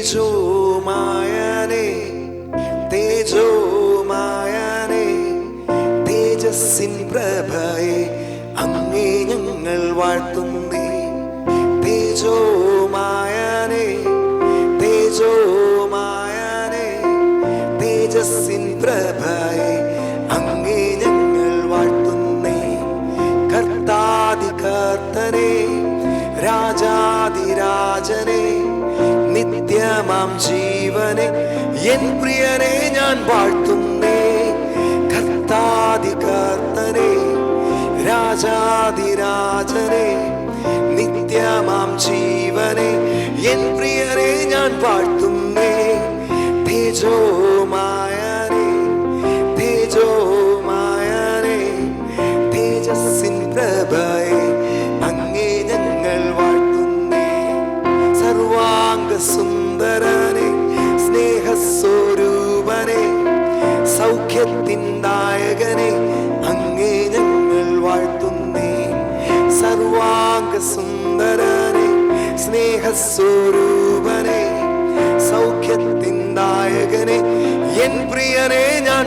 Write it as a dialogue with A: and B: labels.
A: തേജോമായനെ തേജോമായനെ തേജസ്സിൻ പ്രഭയെ അങ്ങേ ഞങ്ങൾ വാഴ്ത്തുന്നേ. തേജോമായനെ തേജോമായനെ തേജസ്സിൻ പ്രഭയെ അങ്ങേ ഞങ്ങൾ വാഴ്ത്തുന്നേ. കർത്താതി കർത്തനെ രാജാതിരാജനെ നിത്യമാം ജീവനെ എൻ പ്രിയനെ ഞാൻ വാഴ്ത്തുന്നേ. കർത്താതി കർത്തനെ രാജാതിരാജനെ നിത്യമാം ജീവനെ എൻ പ്രിയനെ ഞാൻ വാഴ്ത്തുന്നേ. തേജോമായനെ തേജോമായനെ തേജസ്സിൻ പ്രഭയെ അങ്ങേ ഞങ്ങൾ വാഴ്ത്തുന്നേ. സർവാംഗ സുന്ദരനെ സ്നേഹസ്വരൂപനെ സൗഖ്യത്തിൻ നായകനെ അങ്ങേ ഞങ്ങൾ വാഴ്ത്തുന്നേ. സർവാംഗ സുന്ദരനെ സ്നേഹസ്വരൂപനെ സൗഖ്യത്തിൻ നായകനെ എൻ പ്രിയനെ ഞാൻ